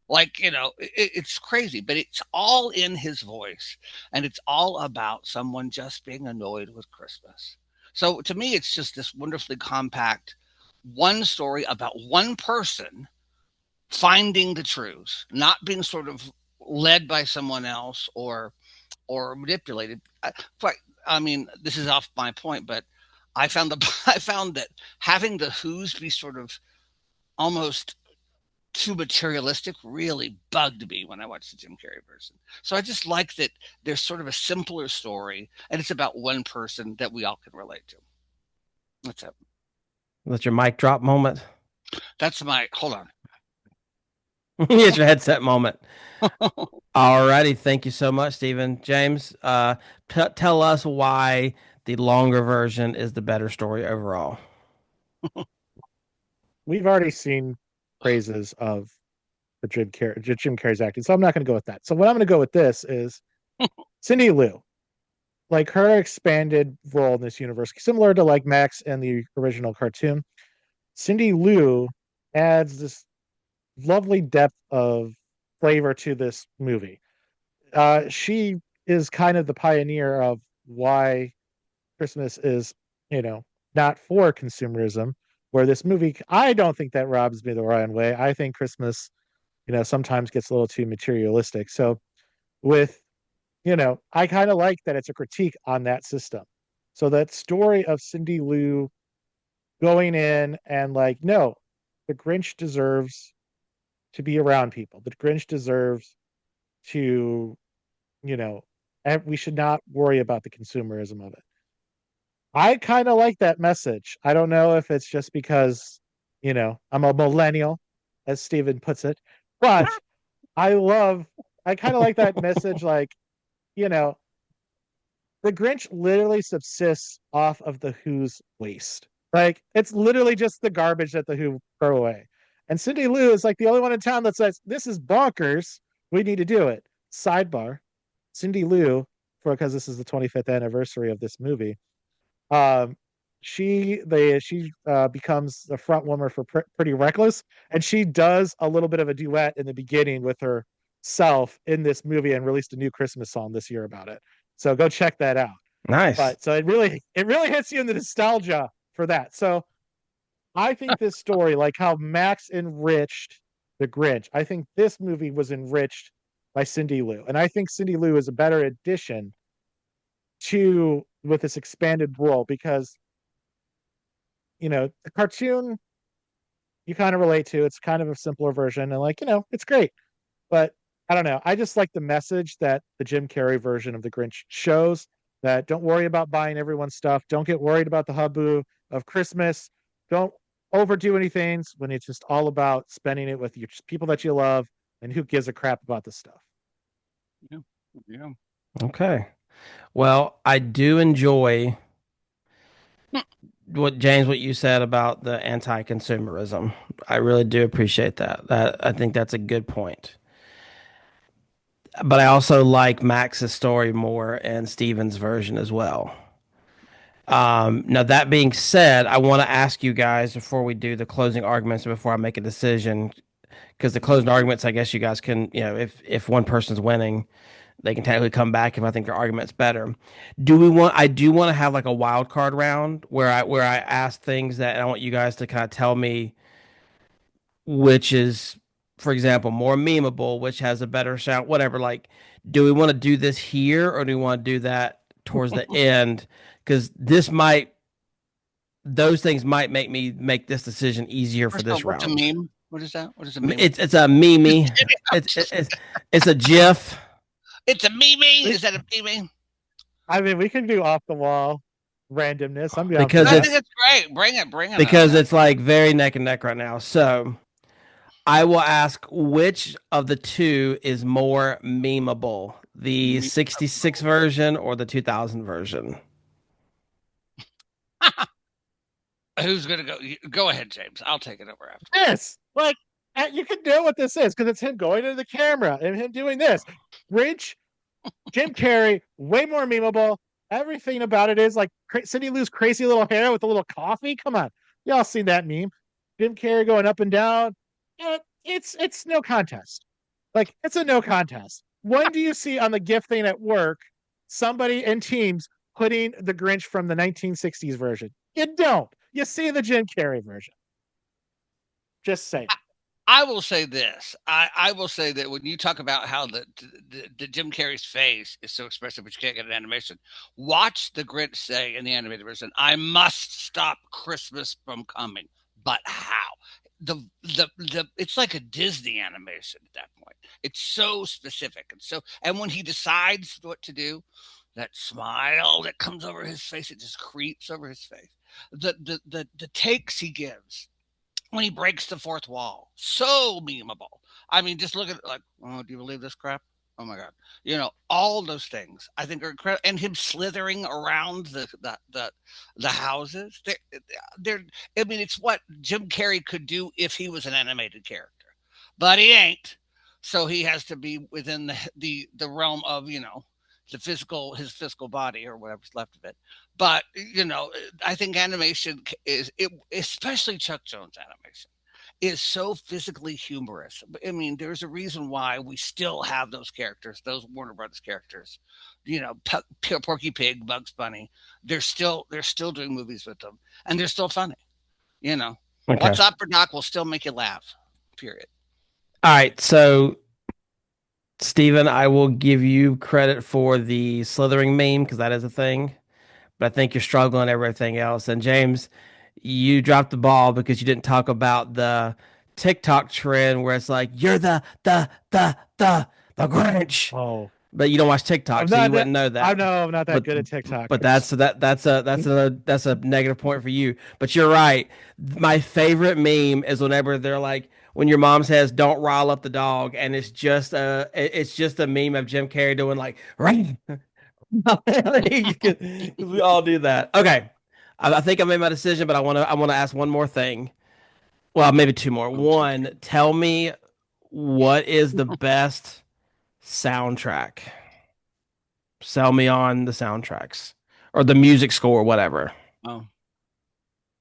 Like, it's crazy, but it's all in his voice. And it's all about someone just being annoyed with Christmas. So to me, it's just this wonderfully compact one story about one person finding the truth, not being sort of led by someone else or manipulated. Quite, I mean, this is off my point, but I found the I found that having the Who's be sort of almost too materialistic really bugged me when I watched the Jim Carrey version. So I just like that there's sort of a simpler story, and it's about one person that we all can relate to. That's it. That's your mic drop moment. That's my hold on. It's your headset moment. All righty. Thank you so much, Stephen. James, tell us why the longer version is the better story overall. We've already seen praises of the Jim Carrey's acting, so I'm not going to go with that. So what I'm going to go with this is Cindy Lou, like her expanded role in this universe, similar to like Max and the original cartoon. Cindy Lou adds this lovely depth of flavor to this movie. She is kind of the pioneer of why Christmas is, you know, not for consumerism. Where this movie, I don't think that robs me the wrong way. I think Christmas, sometimes gets a little too materialistic. So with, I kind of like that it's a critique on that system. So that story of Cindy Lou going in and like, no, the Grinch deserves to be around people. The Grinch deserves to, you know, we should not worry about the consumerism of it. I kind of like that message. I don't know if it's just because, I'm a millennial, as Steven puts it, but I kind of like that message. Like, you know, the Grinch literally subsists off of the Who's waste. Like, it's literally just the garbage that the Who throw away. And Cindy Lou is like the only one in town that says, this is bonkers. We need to do it. Sidebar, Cindy Lou, because this is the 25th anniversary of this movie, um, she becomes the front woman for Pretty Reckless, and she does a little bit of a duet in the beginning with herself in this movie and released a new Christmas song this year about it. So go check that out. Nice. But so it really hits you in the nostalgia for that. So I think this story, like how Max enriched the Grinch, I think this movie was enriched by Cindy Lou, and I think Cindy Lou is a better addition to with this expanded role because the cartoon you kind of relate to. It's kind of a simpler version, and like it's great. But I don't know. I just like the message that the Jim Carrey version of the Grinch shows. That don't worry about buying everyone's stuff. Don't get worried about the hubbub of Christmas. Don't overdo anything when it's just all about spending it with your people that you love, and who gives a crap about the stuff. Yeah. Yeah. Okay. Well, I do enjoy what you said about the anti-consumerism. I really do appreciate that. I think that's a good point. But I also like Max's story more and Steven's version as well. Now that being said, I want to ask you guys before we do the closing arguments, before I make a decision, because the closing arguments, I guess you guys can, if one person's winning, they can technically come back if I think their argument's better. I do want to have like a wild card round where I ask things that I want you guys to kind of tell me which is, for example, more memeable, which has a better sound, whatever. Like, do we want to do this here or do we want to do that towards the end? Because those things might make me make this decision easier for this What's round. a meme? What is that? What is a meme? It's a meme. It's a GIF. It's a meme. Is that a meme? I mean, we can do off the wall randomness. I'm because I think it's great. Bring it. Because it's like very neck and neck right now. So I will ask which of the two is more memeable, the 66 version or the 2000 version? Who's gonna go? Go ahead, James. I'll take it over after. Yes, like you can know what this is because it's him going into the camera and him doing this. Grinch, Jim Carrey, way more memeable. Everything about it is like Cindy Lou's crazy little hair with a little coffee. Come on, y'all seen that meme? Jim Carrey going up and down. It's no contest. Like it's a no contest. When do you see on the gift thing at work somebody in Teams putting the Grinch from the 1960s version? You don't. You see the Jim Carrey version. Just saying. I will say this. I will say that when you talk about how the Jim Carrey's face is so expressive, but you can't get an animation, watch the Grinch say in the animated version, "I must stop Christmas from coming." But how? It's like a Disney animation at that point. It's so specific and so. And when he decides what to do, that smile that comes over his face, it just creeps over his face. The takes he gives when he breaks the fourth wall. So memeable. I mean, just look at it like, oh, do you believe this crap? Oh my god! All those things I think are incredible, and him slithering around the houses. They're. I mean, it's what Jim Carrey could do if he was an animated character, but he ain't. So he has to be within the realm of his physical body or whatever's left of it. But I think animation is it, especially Chuck Jones animation, is so physically humorous. I mean, there's a reason why we still have those characters, those Warner Brothers characters. Porky Pig, Bugs Bunny. They're still doing movies with them, and they're still funny. Okay. What's Up for Doc will still make you laugh. Period. All right. So, Steven, I will give you credit for the slithering meme because that is a thing. But I think you're struggling everything else. And James, you dropped the ball because you didn't talk about the TikTok trend where it's like you're the Grinch, Oh, but you don't watch TikTok, I'm so you not that. wouldn't know I that. know I'm not that But good at TikTok. but that's a negative point for you. But you're right. My favorite meme is whenever they're like when your mom says don't rile up the dog, and it's just a meme of Jim Carrey doing like right. We all do that. Okay. I think I made my decision, but I want to ask one more thing. Well, maybe two more. One, tell me what is the best soundtrack? Sell me on the soundtracks or the music score, whatever. Oh.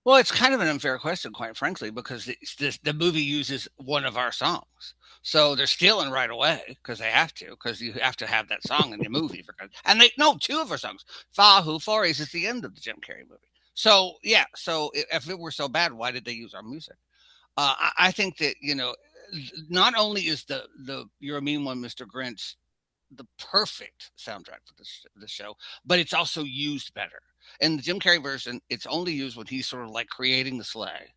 Well, it's kind of an unfair question, quite frankly, because the movie uses one of our songs. So they're stealing right away because they have to, because you have to have that song in the movie. And they no two of our songs. Fahu Flores is the end of the Jim Carrey movie. So yeah, so if it were so bad, why did they use our music? I think that not only is the You're a Mean One, Mr. Grinch the perfect soundtrack for the show, but it's also used better. In the Jim Carrey version, it's only used when he's sort of like creating the sleigh.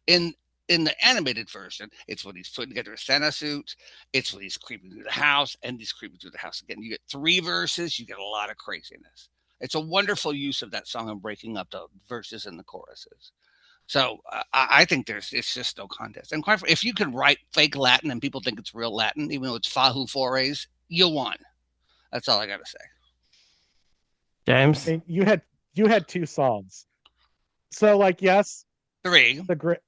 In in the animated version, it's when he's putting together a Santa suit. It's when he's creeping through the house, and he's creeping through the house again. You get three verses. You get a lot of craziness. It's a wonderful use of that song and breaking up the verses and the choruses. So I think it's just no contest. And quite if you can write fake Latin and people think it's real Latin, even though it's fahu fores, you won. That's all I got to say. James? And you had two songs. So like yes, Three. the grit.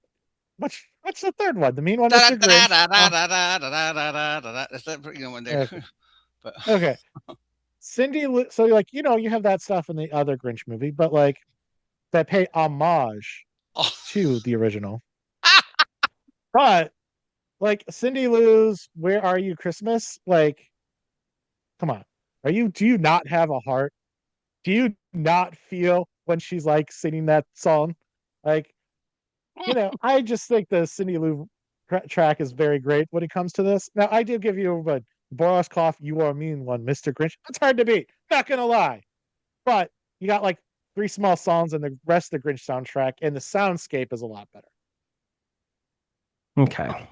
What's the third one? The mean one, Da Mr. da Grinch. da da da da da da da da. That's that. When they're. Okay. But Okay. So like you have that stuff in the other Grinch movie, but like that pay homage oh, to the original. But like Cindy Lou's "Where Are You Christmas"? Like, come on, Do you not have a heart? Do you not feel when she's like singing that song? Like, I just think the Cindy Lou track is very great when it comes to this. Now, I do give you a Boris Koff, "You Are Mean One," Mr. Grinch. That's hard to beat. Not gonna lie, but you got like three small songs and the rest of the Grinch soundtrack, and the soundscape is a lot better. Okay.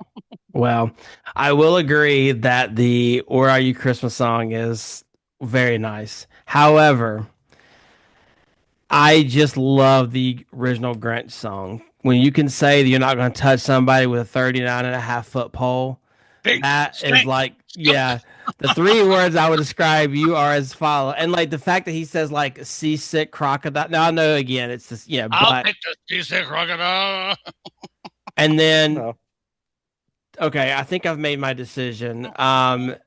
Well, I will agree that the Where Are You Christmas song is very nice. However, I just love the original Grinch song. When you can say that you're not going to touch somebody with a 39.5 foot pole, big that is snake. like, yeah, the three words I would describe you are as follow. And like the fact that he says like seasick crocodile. Now I know again, it's this, I'll but, take the seasick crocodile. and then, No, okay, I think I've made my decision. And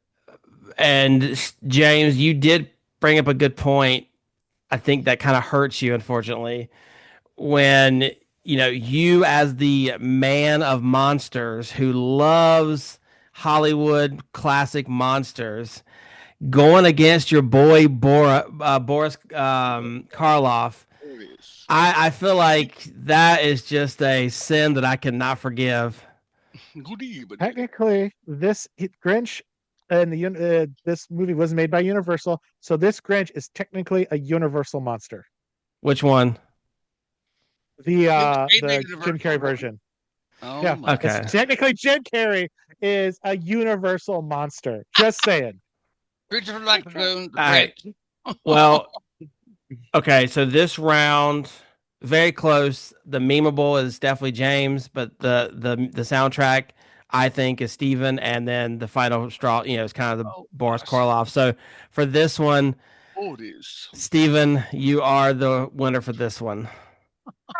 James, you did bring up a good point. I think that kind of hurts you, unfortunately, when you as the man of monsters who loves Hollywood classic monsters going against your boy Boris Karloff. I feel like that is just a sin that I cannot forgive. Good evening. Technically, Grinch and this movie was made by Universal, so this Grinch is technically a Universal monster. Which one? It was made by The Jim Universal, Carrey really? version. Oh Yeah, my it's Okay. God. technically Jim Carrey is a Universal monster. Just saying. Christopher Lagoon, the All right. Grinch. Well, okay. So this round, very close. The memeable is definitely James, but the soundtrack I think is Steven, and then the final straw, is kind of the Oh Boris gosh. Karloff. So for this one, Oh, it is. Steven, you are the winner for this one.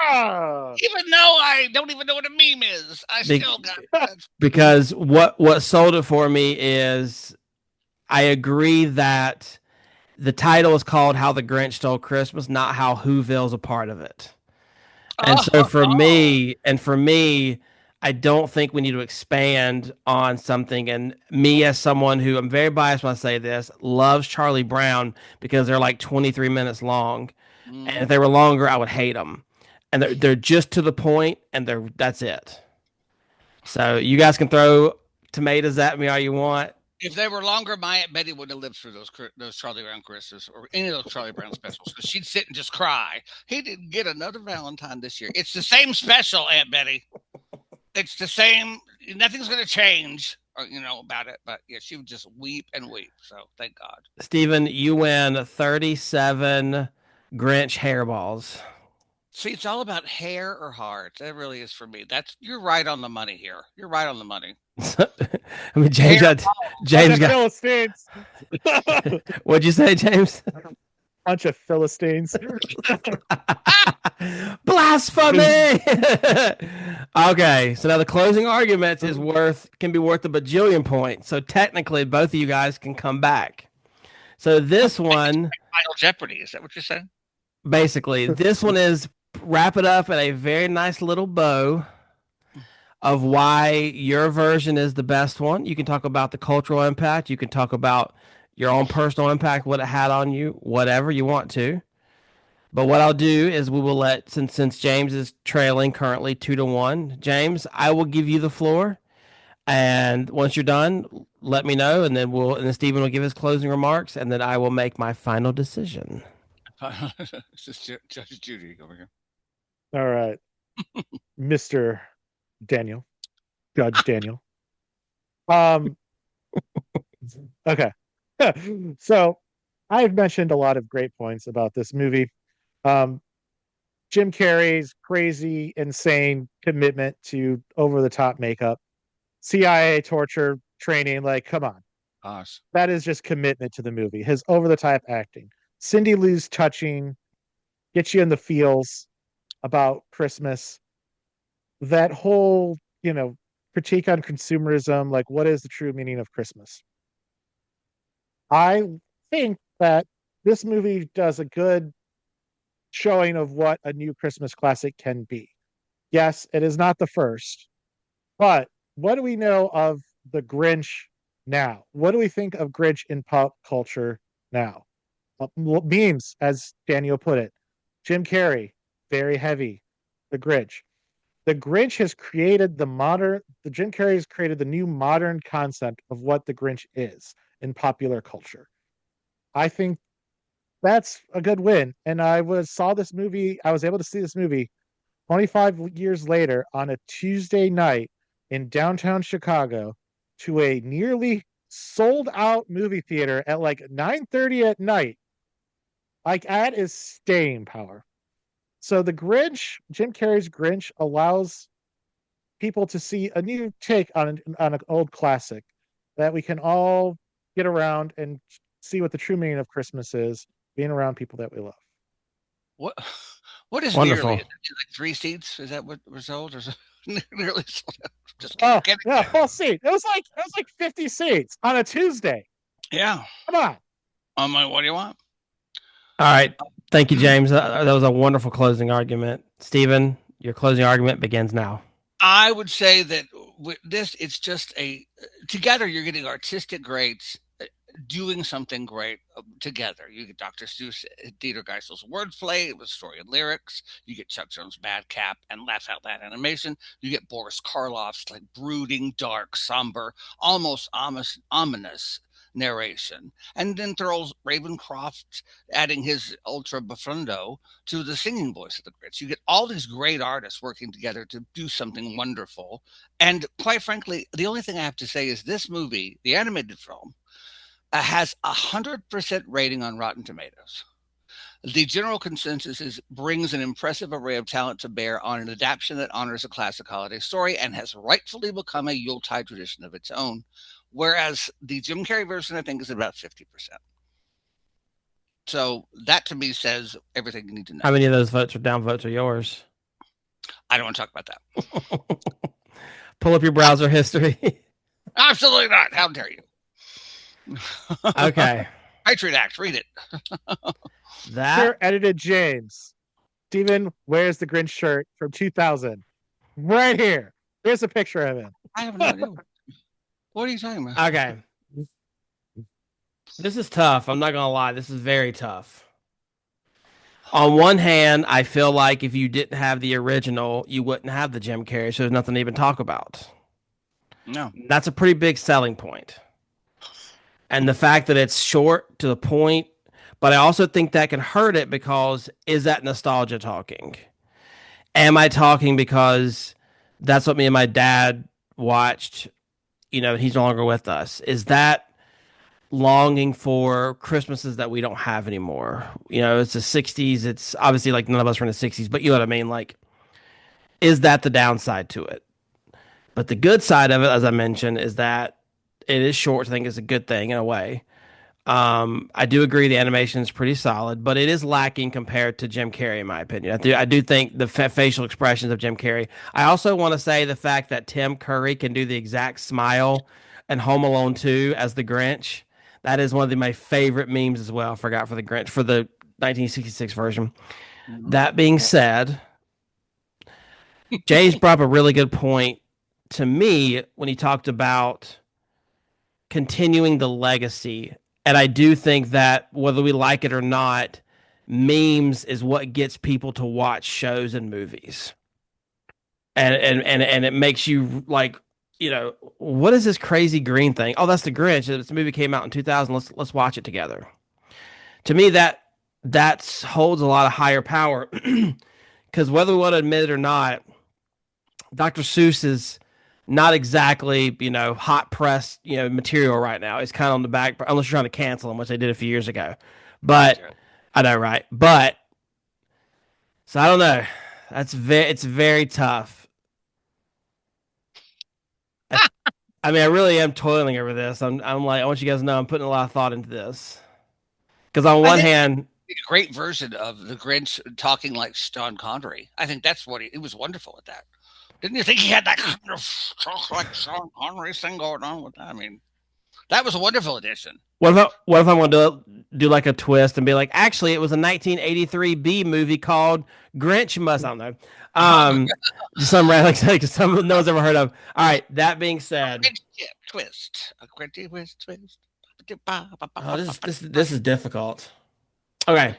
Ah! Even though I don't even know what a meme is, I Be- still got that. because what sold it for me is I agree that the title is called "How the Grinch Stole Christmas," not how Whoville's a part of it. And so Oh, for me, I don't think we need to expand on something. And me, as someone who I'm very biased when I say this, loves Charlie Brown because they're like 23 minutes long. And if mm. they were longer, I would hate them. And they're just to the point, and that's it. So you guys can throw tomatoes at me all you want. If they were longer, my Aunt Betty wouldn't have lived through those Charlie Brown Christmas or any of those Charlie Brown specials because she'd sit and just cry. He didn't get another Valentine this year. It's the same special, Aunt Betty. It's the same. Nothing's going to change, about it. But yeah, she would just weep and weep. So thank God. Steven, you win 37 Grinch hairballs. See, it's all about hair or heart. That really is for me. You're right on the money here. You're right on the money. I mean, Hair, Bunch James of got. Philistines. What'd you say, James? Bunch of Philistines. Blasphemy! Okay, so now the closing arguments can be worth a bajillion points. So technically, both of you guys can come back. So this one, Final Jeopardy. Is that what you're saying? basically, this one is wrap it up in a very nice little bow of why your version is the best one. You can talk about the cultural impact. You can talk about your own personal impact, what it had on you, whatever you want to. But what I'll do is we will let since James is trailing currently 2-1. James, I will give you the floor, and once you're done, let me know, and then Stephen will give his closing remarks, and then I will make my final decision. This is Judge Judy over here. All right. Mr. Daniel. Judge Daniel. Okay. So I've mentioned a lot of great points about this movie. Um, Jim Carrey's crazy, insane commitment to over the top makeup, CIA torture training. Like, come on. Gosh. That is just commitment to the movie. His over the top acting. Cindy Lou's touching, gets you in the feels about Christmas. That whole, critique on consumerism, like what is the true meaning of Christmas? I think that this movie does a good showing of what a new Christmas classic can be. Yes, it is not the first, but what do we know of the Grinch now? What do we think of Grinch in pop culture now? Memes, as Daniel put it. Jim Carrey, very heavy. The Grinch. The Grinch has created the Jim Carrey has created the new modern concept of what the Grinch is in popular culture. I think that's a good win. And I was able to see this movie 25 years later on a Tuesday night in downtown Chicago to a nearly sold out movie theater at like 9:30 at night. Like that is staying power. So the Grinch, Jim Carrey's Grinch allows people to see a new take on an old classic that we can all get around and see what the true meaning of Christmas is, being around people that we love. What what is nearly? Wonderful. Is it like 3 seats? Is that what result or nearly sold out? Just Oh kidding. yeah, full seat. It was like 50 seats on a Tuesday. Yeah. Come on. What do you want? All right. Thank you, James. That was a wonderful closing argument. Stephen, your closing argument begins now. I would say that with this, it's just together you're getting artistic greats, doing something great together. You get Dr. Seuss, Dieter Geisel's wordplay with story and lyrics. You get Chuck Jones' bad cap and laugh out loud animation. You get Boris Karloff's like brooding, dark, somber, almost ominous narration, and then throws Ravencroft adding his ultra buffundo to the singing voice of the Grits. You get all these great artists working together to do something wonderful. And quite frankly, the only thing I have to say is this movie, the animated film, has 100% rating on Rotten Tomatoes. The general consensus is brings an impressive array of talent to bear on an adaptation that honors a classic holiday story and has rightfully become a Yuletide tradition of its own, whereas the Jim Carrey version, I think, is about 50%. So that to me says everything you need to know. How many of those votes or down votes are yours? I don't want to talk about that. Pull up your browser history. Absolutely not. How dare you? Okay. Patriot Act, read it. That Sir edited James. Steven wears the Grinch shirt from 2000. Right here. Here's a picture of him. I have no idea. What are you talking about? okay. This is tough. I'm not gonna lie. This is very tough. On one hand, I feel like if you didn't have the original, you wouldn't have the Jim Carrey, so there's nothing to even talk about. No. That's a pretty big selling point. And the fact that it's short to the point, but I also think that can hurt it because is that nostalgia talking? Am I talking because that's what me and my dad watched, he's no longer with us? Is that longing for Christmases that we don't have anymore? It's the 60s. It's obviously like none of us were in the 60s, but you know what I mean? Like, is that the downside to it? But the good side of it, as I mentioned, is that it is short. I think it's a good thing in a way. I do agree the animation is pretty solid, but it is lacking compared to Jim Carrey, in my opinion. I do think the facial expressions of Jim Carrey. I also want to say the fact that Tim Curry can do the exact smile in Home Alone 2 as the Grinch. That is one of my favorite memes as well. I forgot for the Grinch, for the 1966 version. Mm-hmm. That being said, Jay's brought up a really good point to me when he talked about continuing the legacy. And I do think that whether we like it or not, memes is what gets people to watch shows and movies. And it makes you like, what is this crazy green thing? Oh, that's the Grinch. This movie came out in 2000. Let's watch it together. To me, that holds a lot of higher power because whether we want to admit it or not, Dr. Seuss is not exactly, hot press, material right now. It's kind of on the back, unless you're trying to cancel them, which they did a few years ago. But I know, right? But so I don't know. It's very tough. I mean, I really am toiling over this. I'm like, I want you guys to know I'm putting a lot of thought into this. Because on one hand, a great version of the Grinch talking like Sean Connery. I think that's what he was wonderful at that. Didn't you think he had that kind of talk like Sean Connery thing going on with that? I mean, that was a wonderful addition. What if I'm going to do like a twist and be like, actually, it was a 1983 B movie called Grinch Must. I don't know. Some like no one's ever heard of. All right. That being said, twist. A Grinch twist. Oh, this is difficult. Okay.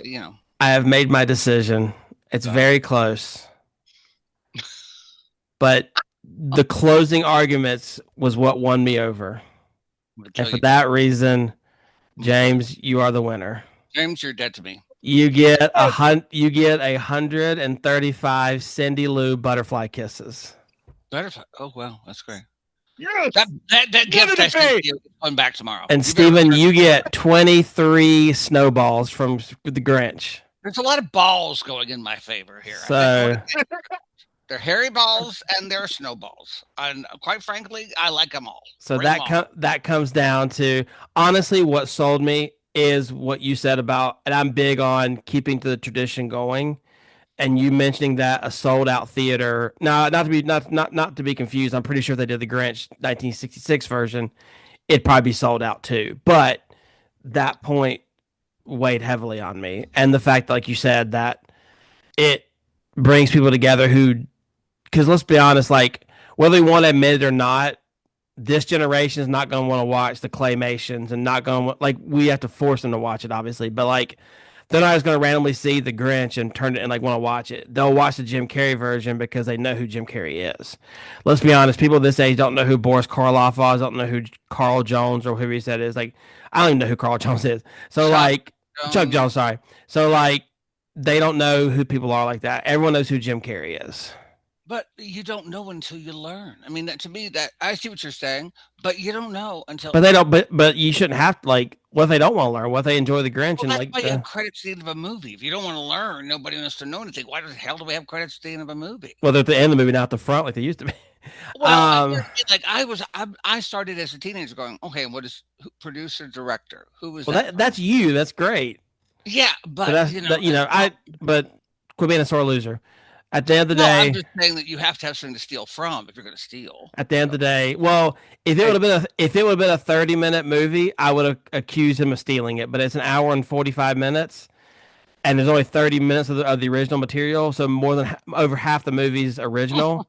Yeah, I have made my decision. It's very close. But the closing arguments was what won me over. And for that reason, James, you are the winner. James, you're dead to me. You get 135 Cindy Lou butterfly kisses. Butterfly. Oh well, that's great. Yes. That gift I sent you coming back tomorrow. And Steven, you get 23 snowballs from the Grinch. There's a lot of balls going in my favor here. So they're hairy balls and they're snowballs, and quite frankly, I like them all. So that comes down to, honestly, what sold me is what you said about, and I'm big on keeping to the tradition going. And you mentioning that a sold out theater, not to be confused. I'm pretty sure they did the Grinch 1966 version. It'd probably be sold out too, but that point weighed heavily on me, and the fact, like you said, that it brings people together who. Because let's be honest, like whether we want to admit it or not, this generation is not going to want to watch the claymations and not going to like we have to force them to watch it, obviously, but like they're not just going to randomly see the Grinch and turn it and like want to watch it. They'll watch the Jim Carrey version because they know who Jim Carrey is. Let's be honest, people this age don't know who Boris Karloff was, don't know who Carl Jones or whoever he said is. Like I don't even know who Carl Jones is. So like Chuck Jones, sorry. So like they don't know who people are like that. Everyone knows who Jim Carrey is. But you don't know until you learn. I mean, that to me, that I see what you're saying, but you don't know until. But they don't. But you shouldn't have to like. What if they don't want to learn? What if they enjoy the Grinch Well, and that's like why you have credits at the end of a movie. If you don't want to learn, nobody wants to know anything. Why the hell do we have credits at the end of a movie? well, they're at the end of the movie, not at the front like they used to be. Well, like I started as a teenager going, okay, what is producer, director? Who is well, that? that's you. That's great. Yeah, But but that's you know, that, you know but quit being a sore loser. At the end of the no, I'm day, just saying that you have to have something to steal from if you're going to steal. at the end of the day, well, if it would have been a 30-minute movie, I would have accused him of stealing it. But it's an hour and 45 minutes, and there's only 30 minutes of the original material, so more than over half the movie's original.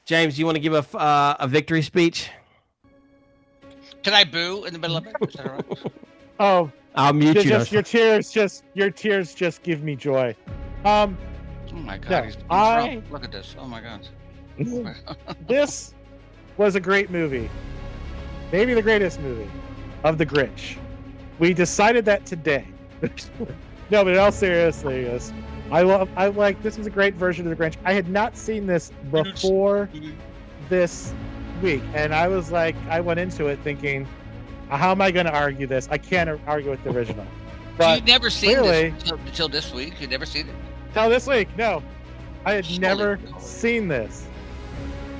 James, you want to give a victory speech? Can I boo in the middle of it? Is that all right? Oh, I'll mute you. Your tears just give me joy. Oh my God! No, He's Trump. Look at this! Oh my God! This was a great movie, maybe the greatest movie of the Grinch. We decided that today. No, but in all seriousness, I like this was a great version of the Grinch. I had not seen this before this week, and I was like, I went into it thinking, how am I going to argue this? I can't argue with the original. But you'd never seen this until this week. You'd never seen it. Till this week, no, I had never seen this,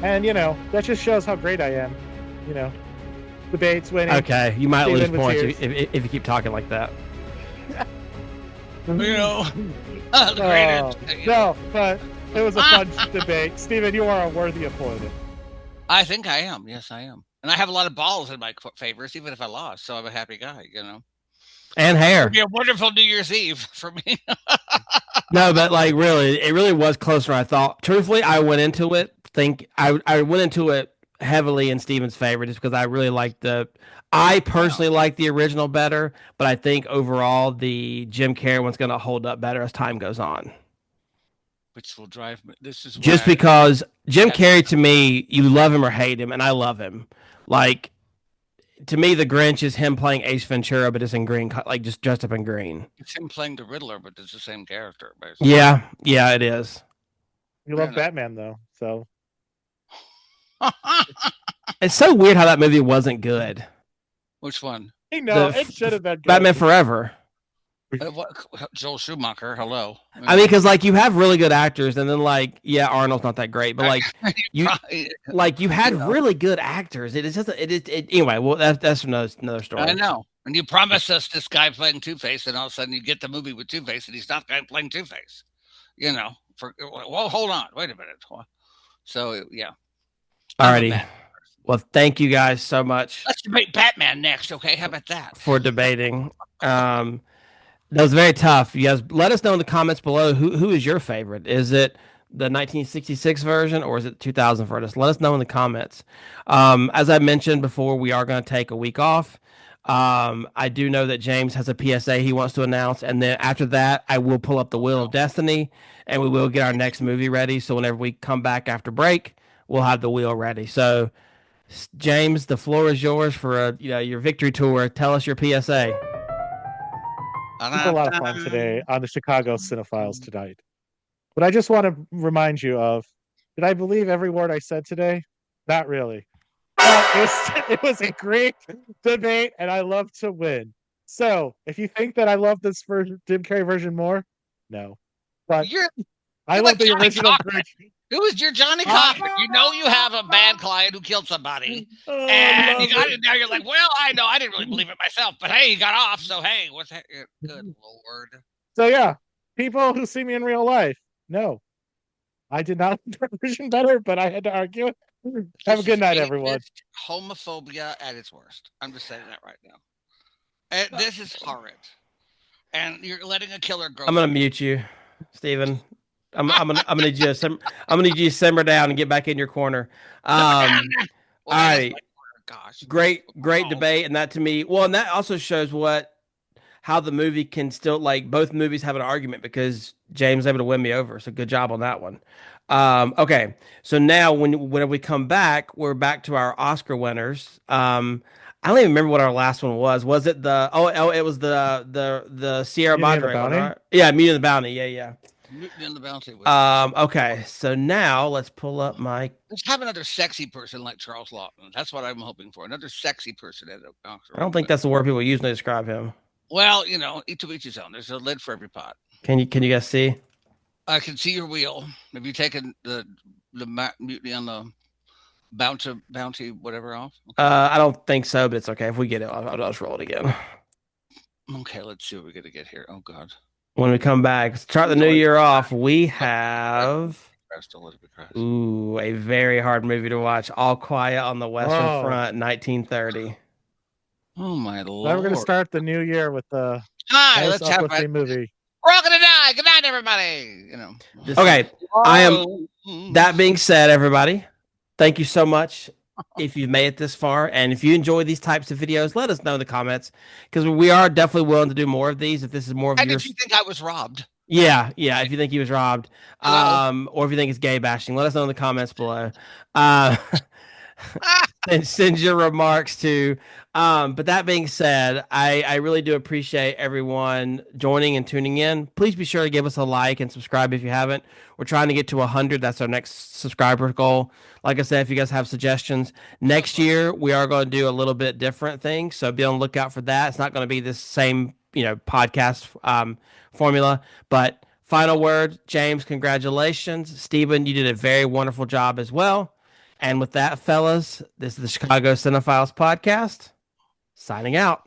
and that just shows how great I am. Debates winning. Okay, you might lose points tears. if you keep talking like that. The greatest. No, but it was a fun debate. Steven, you are a worthy opponent. I think I am. Yes, I am. And I have a lot of balls in my favors, even if I lost. So I'm a happy guy, And hair. It'll be a wonderful New Year's Eve for me. No, but like really, it really was closer than I thought. Truthfully, I went into it I went into it heavily in Steven's favor just because I really liked I personally like the original better, but I think overall the Jim Carrey one's going to hold up better as time goes on. Which will drive me. This is just because Jim Carrey, to me, you love him or hate him, and I love him. Like, to me, the Grinch is him playing Ace Ventura, but it's in green, like just dressed up in green. It's him playing the Riddler, but it's the same character, basically. Yeah, it is. You love Batman, though, so. It's so weird how that movie wasn't good. Which one? It should have been good. Batman Forever. Joel Schumacher, hello. I mean, because like you have really good actors, and then like Arnold's not that great, but like you had really good actors. It is just anyway. Well, that's another story. I know. And you promised us this guy playing Two-Face, and all of a sudden you get the movie with Two-Face, and he's not playing Two-Face. Well, hold on, wait a minute. So yeah. Alrighty. Well, thank you guys so much. Let's debate Batman next, okay? How about that? For debating. That was very tough. You guys, let us know in the comments below who is your favorite. Is it the 1966 version or is it 2000 version? Let us know in the comments. As I mentioned before, we are going to take a week off. I do know that James has a PSA he wants to announce, and then after that, I will pull up the Wheel of Destiny, and we will get our next movie ready. So whenever we come back after break, we'll have the wheel ready. So, James, the floor is yours for your victory tour. Tell us your PSA. We had a lot of fun today on the Chicago Cinephiles tonight. But I just want to remind you of, did I believe every word I said today? Not really. It was a great debate, and I love to win. So, if you think that I love this Jim Carrey version more, no. But I love the original Grinch. Who is your Johnny Cochran? You have a bad client who killed somebody. And you got it. Now you're like, well, I know. I didn't really believe it myself. But hey, he got off. So hey, what's that? Good Lord. So yeah, people who see me in real life, no. I did not like the version better, but I had to argue it. Have a good night, everyone. Homophobia at its worst. I'm just saying that right now. And this is horrid. And you're letting a killer grow. I'm gonna mute you, Steven. I'm gonna need you to simmer down and get back in your corner. All right. Gosh. Great Oh, debate, and that to me, and that also shows how the movie can still like both movies have an argument because James was able to win me over. So good job on that one. Okay, so now when we come back, we're back to our Oscar winners. I don't even remember what our last one was. Was it it was the Sierra Beauty and the Madre one, Bounty. right? Yeah, Meat of the Bounty. Yeah, yeah. Mutiny on the Bounty was. Okay, so now let's pull up my. Let's have another sexy person like Charles Lawton. That's what I'm hoping for. Another sexy person at the Oscar I don't win. think that's the word people use to describe him. Well, each to each his own. There's a lid for every pot. Can you guys see? I can see your wheel. Have you taken the mutiny on the bounty whatever off? Okay. I don't think so, but it's okay. If we get it, I'll just roll it again. Okay, let's see what we're gonna get here. Oh God. When we come back, start the new year off, we have a very hard movie to watch. All Quiet on the Western Front, 1930. Oh my Then we're gonna lord. start the new year with the Hi, nice let's have uplifting it. movie. We're all gonna die. Good night, everybody. Okay, I am. That being said, everybody, thank you so much. If you've made it this far, and if you enjoy these types of videos, let us know in the comments because we are definitely willing to do more of these. If this is more of And your, did you think I was robbed? yeah. If you think he was robbed, Hello? or if you think it's gay bashing, let us know in the comments below. And send your remarks to. But that being said, I really do appreciate everyone joining and tuning in. Please be sure to give us a like and subscribe if you haven't. We're trying to get to 100. That's our next subscriber goal. Like I said, if you guys have suggestions, next year we are going to do a little bit different thing. So be on the lookout for that. It's not going to be the same, podcast formula. But final word, James, congratulations. Stephen, you did a very wonderful job as well. And with that, fellas, this is the Chicago Cinephiles Podcast, signing out.